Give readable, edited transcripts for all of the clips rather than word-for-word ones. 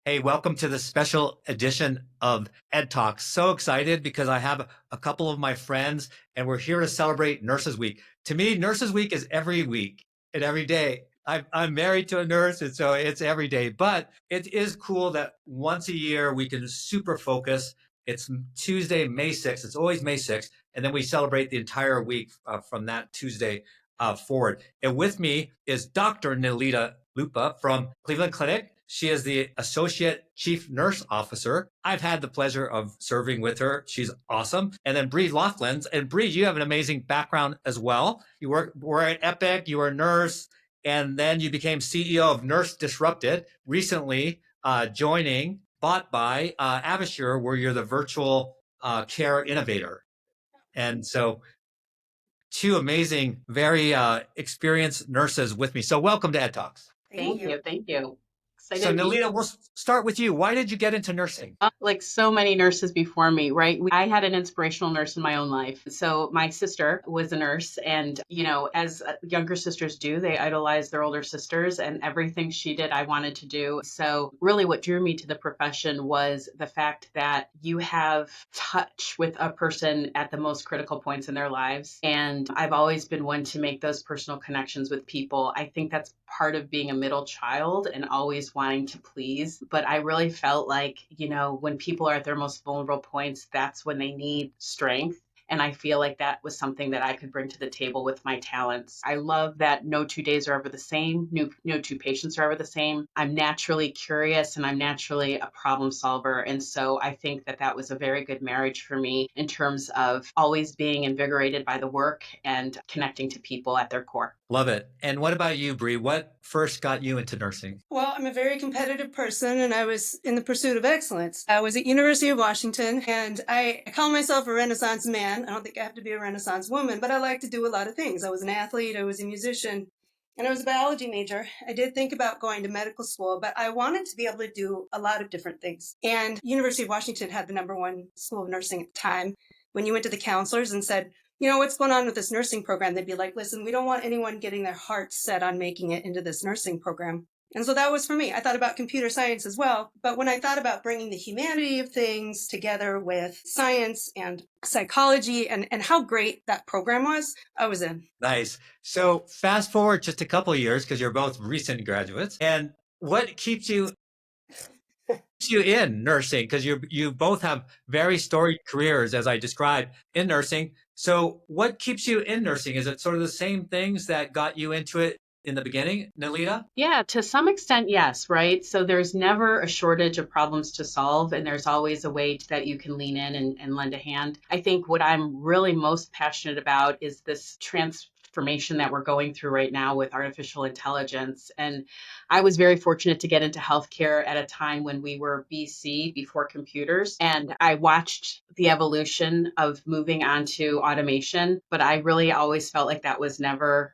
Hey, welcome to the special edition of EDTalks. So excited because I have a couple of my friends and we're here to celebrate Nurses Week. To me, Nurses Week is every week and every day. I'm married to a nurse, and so it's every day. But it is cool that once a year we can super focus. It's Tuesday, May 6th. It's always May 6th. And then we celebrate the entire week from that Tuesday forward. And with me is Dr. Nelita Luppa from Cleveland Clinic. She is the Associate Chief Nurse Officer. I've had the pleasure of serving with her. She's awesome. And then Bree Loughlin. And Bree, you have an amazing background as well. You were at Epic, you were a nurse, and then you became CEO of Nurse Disrupted, recently bought by Avasure, where you're the virtual care innovator. And so two amazing, very experienced nurses with me. So welcome to Ed Talks. Thank you. Thank you. Excited So to be Nelita, we'll start with you. Why did you get into nursing? like so many nurses before me, right? I had an inspirational nurse in my own life. So my sister was a nurse, and as younger sisters do, they idolize their older sisters, and everything she did, I wanted to do. So really, what drew me to the profession was the fact that you have touch with a person at the most critical points in their lives, and I've always been one to make those personal connections with people. I think that's part of being a middle child and always wanting to please. But I really felt like, when people are at their most vulnerable points, that's when they need strength. And I feel like that was something that I could bring to the table with my talents. I love that no 2 days are ever the same. No two patients are ever the same. I'm naturally curious and I'm naturally a problem solver. And so I think that that was a very good marriage for me in terms of always being invigorated by the work and connecting to people at their core. Love it. And what about you, Bree? What first got you into nursing? Well, I'm a very competitive person and I was in the pursuit of excellence. I was at University of Washington and I call myself a Renaissance man. I don't think I have to be a Renaissance woman, but I like to do a lot of things. I was an athlete, I was a musician, and I was a biology major. I did think about going to medical school, but I wanted to be able to do a lot of different things. And University of Washington had the #1 school of nursing at the time. When you went to the counselors and said, what's going on with this nursing program? They'd be like, listen, we don't want anyone getting their hearts set on making it into this nursing program. And so that was for me. I thought about computer science as well. But when I thought about bringing the humanity of things together with science and psychology and how great that program was, I was in. Nice. So fast forward just a couple of years because you're both recent graduates. And what keeps you in nursing? Because you both have very storied careers, as I described, in nursing. So what keeps you in nursing? Is it sort of the same things that got you into it in the beginning, Nelita? Yeah, to some extent, yes, right? So there's never a shortage of problems to solve, and there's always a way that you can lean in and lend a hand. I think what I'm really most passionate about is this transformation that we're going through right now with artificial intelligence. And I was very fortunate to get into healthcare at a time when we were BC before computers. And I watched the evolution of moving on to automation, but I really always felt like that was never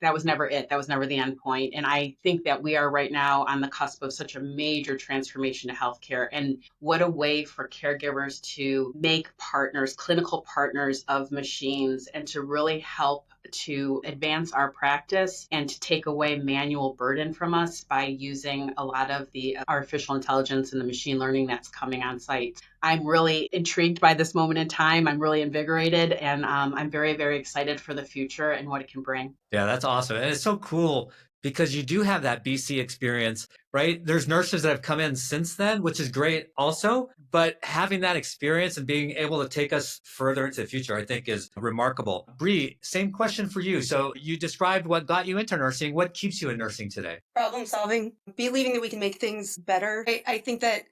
it. That was never the end point. And I think that we are right now on the cusp of such a major transformation to healthcare. And what a way for caregivers to make partners, clinical partners of machines, and to really help to advance our practice and to take away manual burden from us by using a lot of the artificial intelligence and the machine learning that's coming on site. I'm really intrigued by this moment in time. I'm really invigorated, and I'm very, very excited for the future and what it can bring. Yeah, that's awesome. And it's so cool because you do have that BC experience, right? There's nurses that have come in since then, which is great also. But having that experience and being able to take us further into the future, I think is remarkable. Bree, same question for you. So you described what got you into nursing. What keeps you in nursing today? Problem solving, believing that we can make things better. I think that,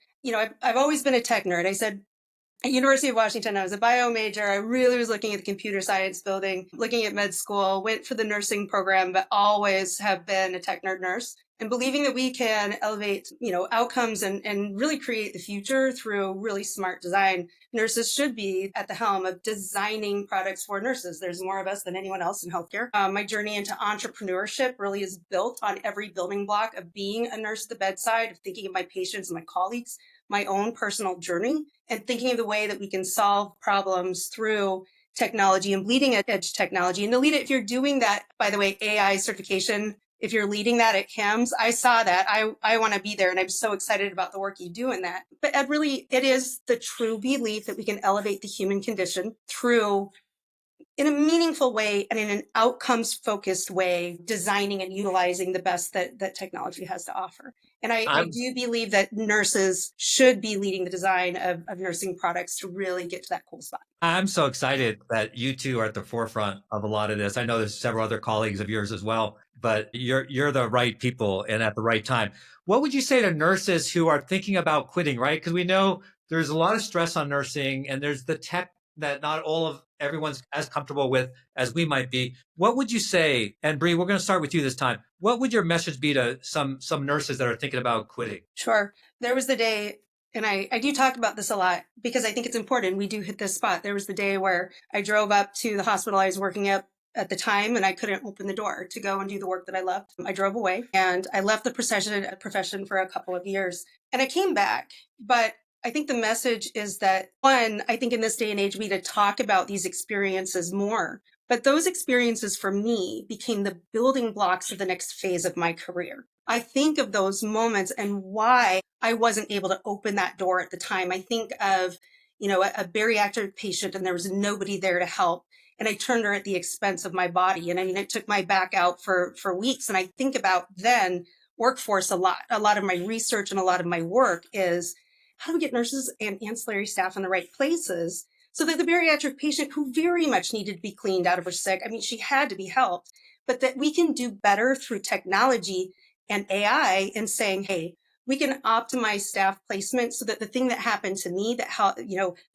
I've always been a tech nerd. I said, at University of Washington, I was a bio major. I really was looking at the computer science building, looking at med school, went for the nursing program, but always have been a tech nerd nurse. And believing that we can elevate, outcomes and really create the future through really smart design. Nurses should be at the helm of designing products for nurses. There's more of us than anyone else in healthcare. My journey into entrepreneurship really is built on every building block of being a nurse at the bedside, of thinking of my patients and my colleagues, my own personal journey, and thinking of the way that we can solve problems through technology and bleeding edge technology. And Nelita, if you're doing that, by the way, AI certification if you're leading that at CAMS, I saw that. I want to be there. And I'm so excited about the work you do in that. But Ed, really, it is the true belief that we can elevate the human condition through, in a meaningful way and in an outcomes focused way, designing and utilizing the best that technology has to offer. And I do believe that nurses should be leading the design of nursing products to really get to that cool spot. I'm so excited that you two are at the forefront of a lot of this. I know there's several other colleagues of yours as well, but you're the right people and at the right time. What would you say to nurses who are thinking about quitting, right? Because we know there's a lot of stress on nursing and there's the tech that not all of everyone's as comfortable with as we might be. What would you say? And Bree, we're going to start with you this time. What would your message be to some nurses that are thinking about quitting? Sure. There was the day, and I do talk about this a lot because I think it's important. We do hit this spot. There was the day where I drove up to the hospital I was working at the time, and I couldn't open the door to go and do the work that I loved. I drove away and I left the profession for a couple of years, and I came back. But I think the message is that, one, I think in this day and age, we need to talk about these experiences more. But those experiences for me became the building blocks of the next phase of my career. I think of those moments and why I wasn't able to open that door at the time. I think of, a bariatric patient and there was nobody there to help. And I turned her at the expense of my body. And I mean, it took my back out for weeks. And I think about then workforce a lot. A lot of my research and a lot of my work is how do we get nurses and ancillary staff in the right places so that the bariatric patient who very much needed to be cleaned out of her sick, I mean, she had to be helped, but that we can do better through technology and AI in saying, hey, we can optimize staff placement so that the thing that happened to me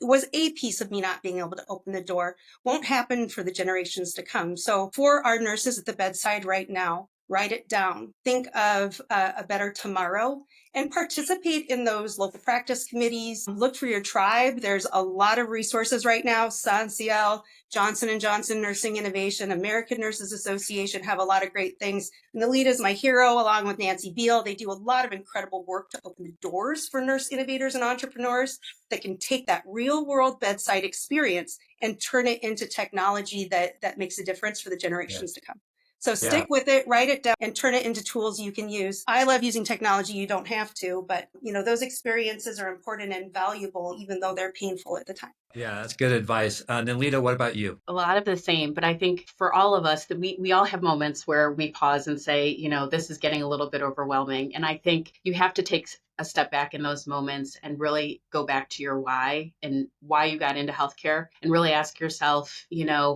was a piece of me not being able to open the door won't happen for the generations to come. So for our nurses at the bedside right now, write it down. Think of a better tomorrow and participate in those local practice committees. Look for your tribe. There's a lot of resources right now. SANCL, Johnson & Johnson Nursing Innovation, American Nurses Association have a lot of great things. Nelita is my hero, along with Nancy Beal. They do a lot of incredible work to open the doors for nurse innovators and entrepreneurs that can take that real world bedside experience and turn it into technology that makes a difference for the generations to come. So stick with it, write it down, and turn it into tools you can use. I love using technology. You don't have to, but those experiences are important and valuable, even though they're painful at the time. Yeah, that's good advice. Nelita, what about you? A lot of the same, but I think for all of us that we all have moments where we pause and say, this is getting a little bit overwhelming. And I think you have to take a step back in those moments and really go back to your why and why you got into healthcare and really ask yourself,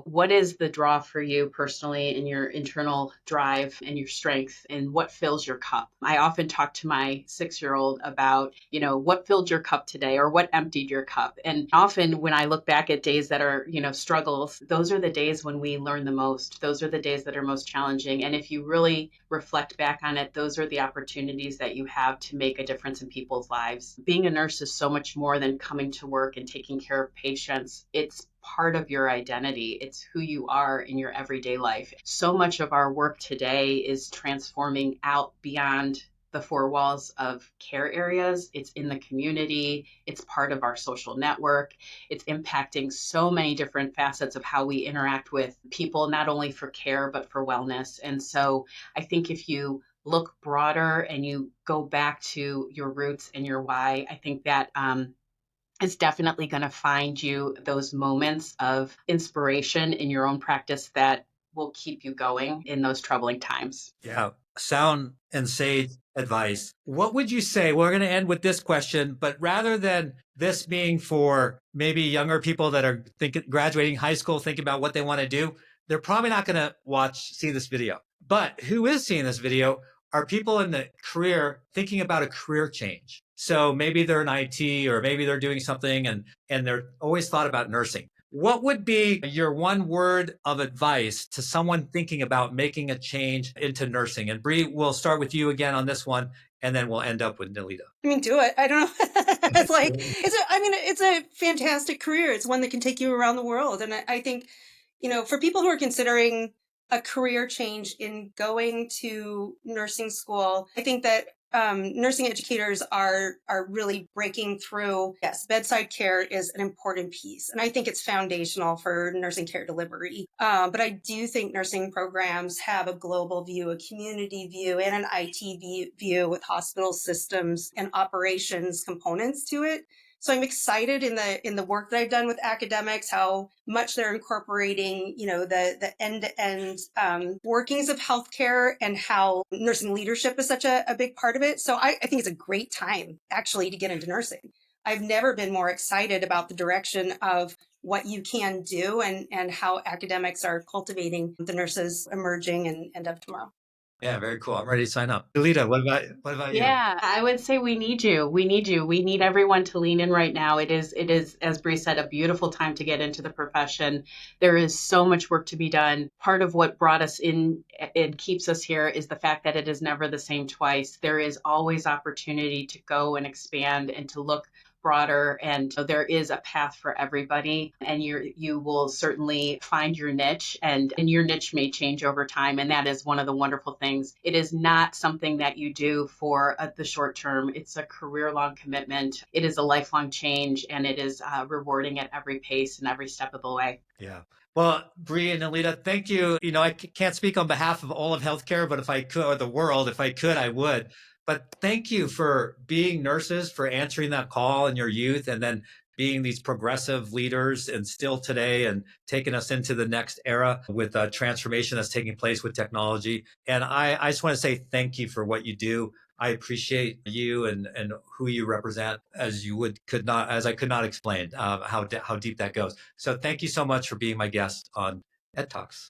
what is the draw for you personally in your internal drive and your strength and what fills your cup? I often talk to my 6-year-old about, what filled your cup today or what emptied your cup. And often when I look back at days that are, struggles, those are the days when we learn the most. Those are the days that are most challenging. And if you really reflect back on it, those are the opportunities that you have to make a difference in people's lives. Being a nurse is so much more than coming to work and taking care of patients. It's part of your identity. It's who you are in your everyday life. So much of our work today is transforming out beyond the four walls of care areas. It's in the community. It's part of our social network. It's impacting so many different facets of how we interact with people, not only for care, but for wellness. And so I think if you look broader and you go back to your roots and your why, I think that is definitely going to find you those moments of inspiration in your own practice that will keep you going in those troubling times. Yeah, sound and sage advice. What would you say? We're going to end with this question, but rather than this being for maybe younger people that are graduating high school, thinking about what they want to do, they're probably not going to see this video. But who is seeing this video are people in the career thinking about a career change. So maybe they're in IT or maybe they're doing something and they're always thought about nursing. What would be your one word of advice to someone thinking about making a change into nursing? And Bree, we'll start with you again on this one, and then we'll end up with Nelita. I mean, do it. I don't know. It's a fantastic career. It's one that can take you around the world. And I think, for people who are considering a career change in going to nursing school, I think that nursing educators are really breaking through. Yes, bedside care is an important piece, and I think it's foundational for nursing care delivery. But I do think nursing programs have a global view, a community view, and an IT view with hospital systems and operations components to it. So I'm excited in the work that I've done with academics, how much they're incorporating, the end-to-end workings of healthcare and how nursing leadership is such a big part of it. So I think it's a great time actually to get into nursing. I've never been more excited about the direction of what you can do and how academics are cultivating the nurses emerging and of tomorrow. Yeah, very cool. I'm ready to sign up. Nelita, what about you? Yeah, I would say we need you. We need you. We need everyone to lean in right now. It is, as Bree said, a beautiful time to get into the profession. There is so much work to be done. Part of what brought us in and keeps us here is the fact that it is never the same twice. There is always opportunity to go and expand and to look broader, and so there is a path for everybody, and you will certainly find your niche, and your niche may change over time, and that is one of the wonderful things. It is not something that you do for the short term. It's a career long commitment. It is a lifelong change, and it is rewarding at every pace and every step of the way. Yeah. Well, Bree and Nelita, thank you. I can't speak on behalf of all of healthcare, but if I could, or the world, if I could, I would. But thank you for being nurses, for answering that call in your youth, and then being these progressive leaders and still today and taking us into the next era with transformation that's taking place with technology. And I just want to say thank you for what you do. I appreciate you and who you represent as I could not explain how deep that goes. So thank you so much for being my guest on EdTalks.